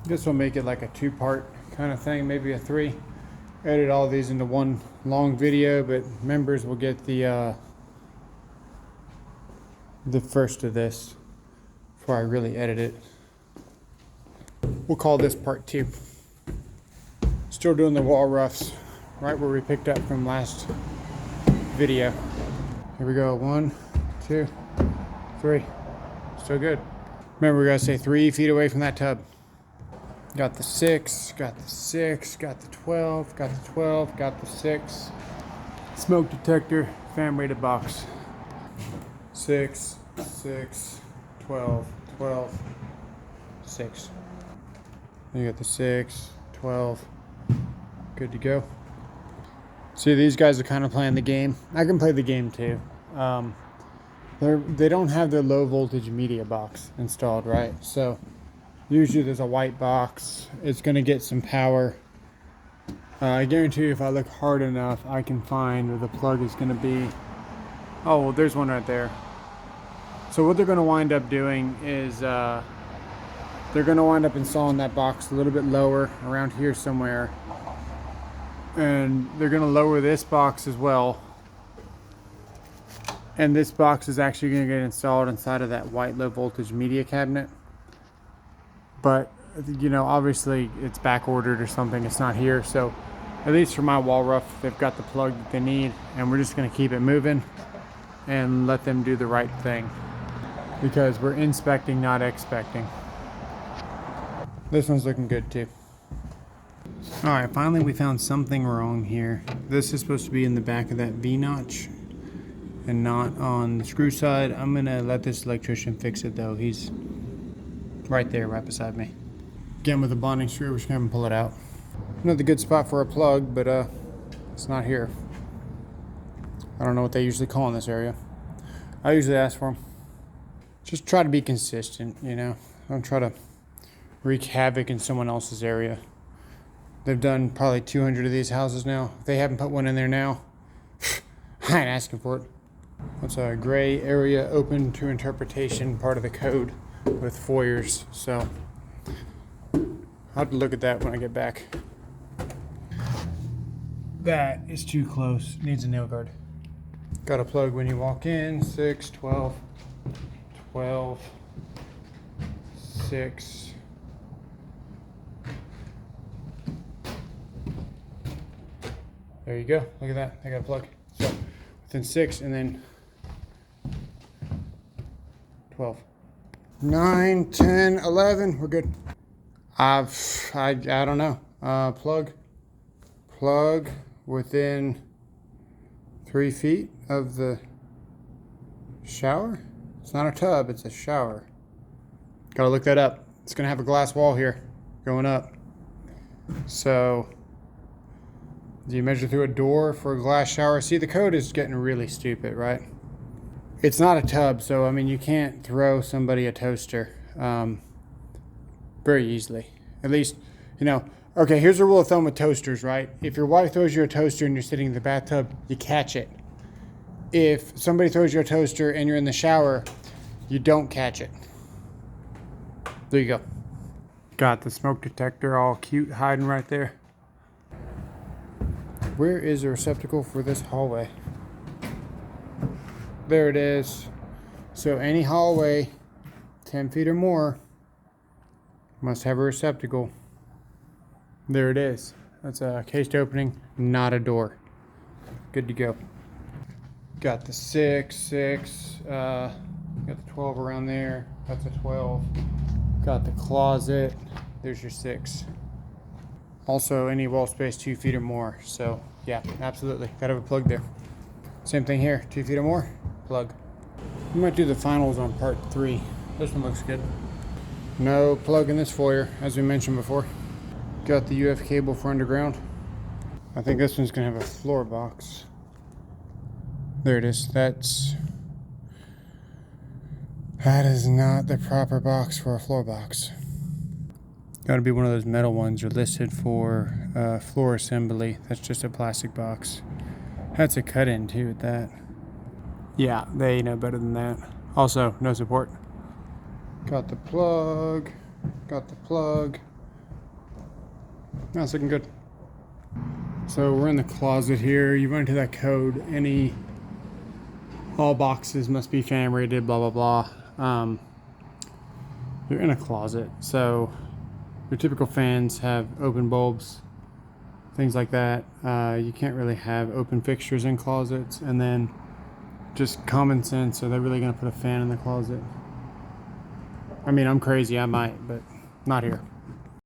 This will make it like a two-part kind of thing, maybe a three. Edit all these into one long video, but members will get the first of this before I really edit it. We'll call this part 2. Still doing the wall roughs, right where we picked up from last video. Here we go, 1, 2, 3. Still good. Remember, we gotta stay 3 feet away from that tub. Got the 6, got the 6, got the 12, got the 12, got the 6. Smoke detector, fan rated box. 6, 6, 12, 12, 6. You got the 6, 12. Good to go. See, these guys are kind of playing the game. I can play the game too. They don't have their low voltage media box installed, right? So usually there's a white box. It's going to get some power. I guarantee you if I look hard enough, I can find where the plug is going to be. Oh, well, there's one right there. So what they're going to wind up doing is they're going to wind up installing that box a little bit lower, around here somewhere. And they're going to lower this box as well. And this box is actually going to get installed inside of that white low voltage media cabinet. But, you know, obviously it's back ordered or something. It's not here. So at least for my wall rough, they've got the plug that they need. And we're just going to keep it moving and let them do the right thing. Because we're inspecting, not expecting. This one's looking good too. Alright, finally we found something wrong here. This is supposed to be in the back of that V-notch and not on the screw side. I'm going to let this electrician fix it though. He's right there, right beside me. Again, with a bonding screw, we're just going to have him pull it out. Another good spot for a plug, but it's not here. I don't know what they usually call in this area. I usually ask for them. Just try to be consistent, you know. Don't try to wreak havoc in someone else's area. They've done probably 200 of these houses now. If they haven't put one in there now, I ain't asking for it. That's a gray area open to interpretation part of the code with foyers. So I'll have to look at that when I get back. That is too close. Needs a nail guard. Got a plug when you walk in. 6, 12, 12, 6. There you go. Look at that. I got a plug. So within 6 and then 12. 9, 10, 11. We're good. I don't know. Plug within 3 feet of the shower. It's not a tub. It's a shower. Gotta look that up. It's gonna have a glass wall here going up. So do you measure through a door for a glass shower? See, the code is getting really stupid, right? It's not a tub, so I mean, you can't throw somebody a toaster very easily. At least, you know, okay, here's a rule of thumb with toasters, right? If your wife throws you a toaster and you're sitting in the bathtub, you catch it. If somebody throws you a toaster and you're in the shower, you don't catch it. There you go. Got the smoke detector all cute hiding right there. Where is the receptacle for this hallway? There it is. So any hallway 10 feet or more must have a receptacle. There it is. That's a cased opening, not a door. Good to go. Got the 6, 6. Got the 12 around there. That's a 12. Got the closet. There's your 6. Also, any wall space 2 feet or more. So, yeah, absolutely. Gotta have a plug there. Same thing here. 2 feet or more, plug. We might do the finals on part 3. This one looks good. No plug in this foyer, as we mentioned before. Got the UF cable for underground. I think this one's gonna have a floor box. There it is. That is not the proper box for a floor box. Got to be one of those metal ones. Are listed for floor assembly. That's just a plastic box. That's a cut-in too with that. Yeah, they know better than that. Also, no support. Got the plug. Got the plug. No, it's looking good. So we're in the closet here. You run into that code. All boxes must be fan rated, blah, blah, blah. You're in a closet. So your typical fans have open bulbs, things like that. You can't really have open fixtures in closets. And then just common sense. Are they really going to put a fan in the closet? I mean, I'm crazy. I might, but not here.